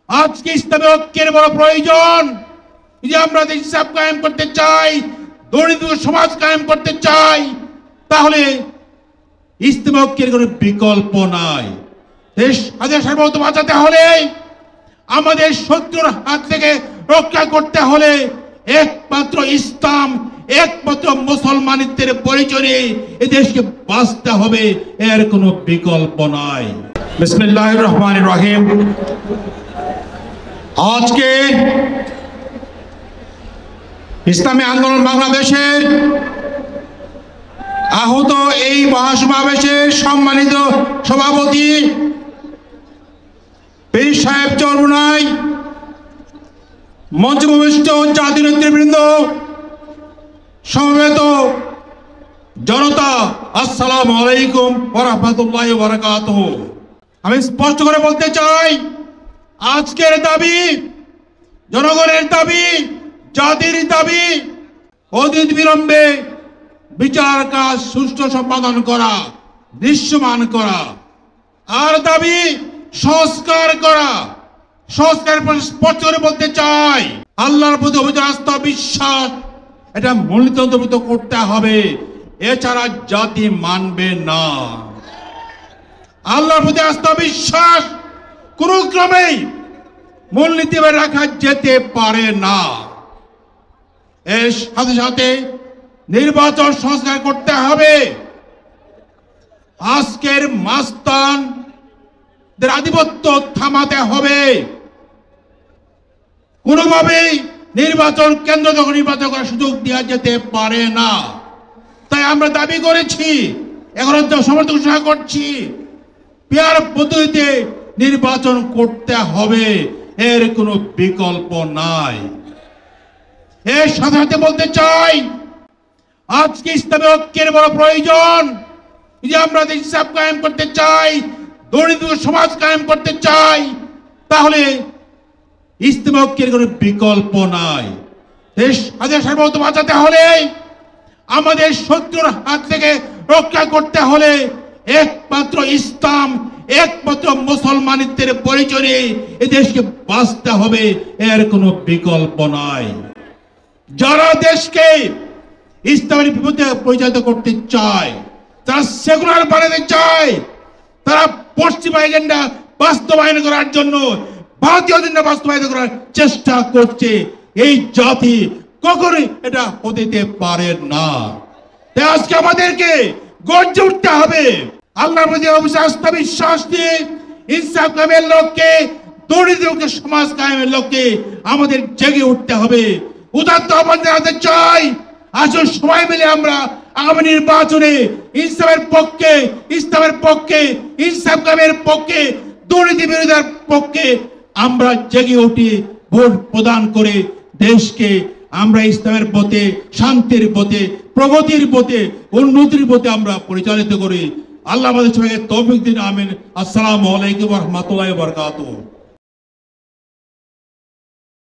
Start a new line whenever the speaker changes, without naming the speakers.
আজকে ইসলামী ঐক্যের বড় প্রয়োজন। যে আমরা দেশ হিসাব কায়েম করতে চাই, দরিদ্র সমাজ কায়েম করতে চাই, তাহলে ইসলামী ঐক্যের কোনো বিকল্প নাই। দেশ হাজার সার্বভৌমত্ব বাঁচাতে হলে, আমাদের শত্রুর হাত থেকে রক্ষা করতে হলে একমাত্র ইসলাম, একমাত্র মুসলমানিত্বের পরিচয়ে এই দেশকে বাঁচতে হবে, এর কোনো বিকল্প নাই। বিসমিল্লাহির রহমানির রহিম। আজকে ইসলামী আন্দোলন বাংলাদেশের আহত এই মহাসমাবেশের সম্মানিত সভাপতি পীর সাহেব চরমুনাই, মঞ্চে উপবিষ্ট জাতীয় নেতৃবৃন্দ, সমবেত জনতা, আসসালামু আলাইকুম ওয়া রাহমাতুল্লাহি ওয়া বারাকাতুহু। আমি স্পষ্ট করে বলতে চাই, আজকের দাবি জনগণের দাবি, জাতির দাবি, অতীত বিলম্বে বিচার কাজ সুষ্ঠু সম্পাদন করা, দৃশ্যমান করা, আর দাবি সংস্কার করা। সংস্কার স্পষ্ট করে বলতে চাই, আল্লাহর প্রতি অবিচল আস্থা বিশ্বাস এটা মূলতন্ত্রভূত করতে হবে, এছাড়া জাতি মানবে না। আল্লাহর প্রতি আস্থা বিশ্বাস কোন ক্রমেই মূলনীতি রাখা যেতে পারে না। এর সাথে সাথে নির্বাচন সংস্কার করতে হবে। আজকের মাস্তানদের আধিপত্য থামাতে হবে। কোনোভাবেই নির্বাচন কেন্দ্র যখন নির্বাচন করার সুযোগ দেওয়া যেতে পারে না। তাই আমরা দাবি করেছি, এখন সমর্থন ঘোষণা করছি, পেয়ার পদ্ধতিতে নির্বাচন করতে হবে, এর কোনো বিকল্প নাই। এর সাথে সাথে বলতে চাই, আজকে ইসলামী ঐক্যের বড় প্রয়োজন। যে আমরা দেশ হিসাব কায়েম করতে চাই, দরিদ্র সমাজ কায়েম করতে চাই, তাহলে ইসলামী ঐক্যের কোনো বিকল্প নাই। দেশ হাজার সার্বভৌমত্ব বাঁচাতে হলে, আমাদের শত্রুর হাত থেকে রক্ষা করতে হলে একমাত্র ইসলাম, একমাত্র মুসলমানিত্বের পরিচয়ে এই দেশকে বাঁচতে হবে, এর কোনো বিকল্প নাই। যারা দেশকে ইসলামের বিপদে পরিচালিত করতে চায়, তারা সেকুলার বানাতে চায়, তারা পশ্চিমা এজেন্ডা বাস্তবায়ন করার জন্য ভারতীয় এজেন্ডা বাস্তবায়ন করার চেষ্টা করছে। এই জাতি কখনোই এটা হতে পারে না। তাই আজকে আমাদেরকে গর্জে উঠতে হবে, আল্লাহর প্রতি আস্থা বিশ্বাস দিয়ে ইনসাফ কায়েমের লক্ষ্যে, দরিদ্র সমাজ কায়েমের লক্ষ্যে আমাদের জেগে উঠতে হবে। উদাত্ত আহ্বান জানাতে চাই, আসুন সবাই মিলে আমরা আগামী নির্বাচনে ইনসাফের পক্ষে, ইসলামের পক্ষে, ইনসাফ কায়েমের পক্ষে, দুর্নীতি বিরোধীর পক্ষে আমরা জেগে উঠি, ভোট প্রদান করে দেশকে আমরা ইসলামের পথে, শান্তির পথে, প্রগতির পথে, উন্নতির পথে আমরা পরিচালিত করি। আল্লাহ আমাদের সবাইকে তৌফিক দিন। আমিন। আসসালামু আলাইকুম ওয়া রাহমাতুল্লাহি ওয়া বারাকাতুহু।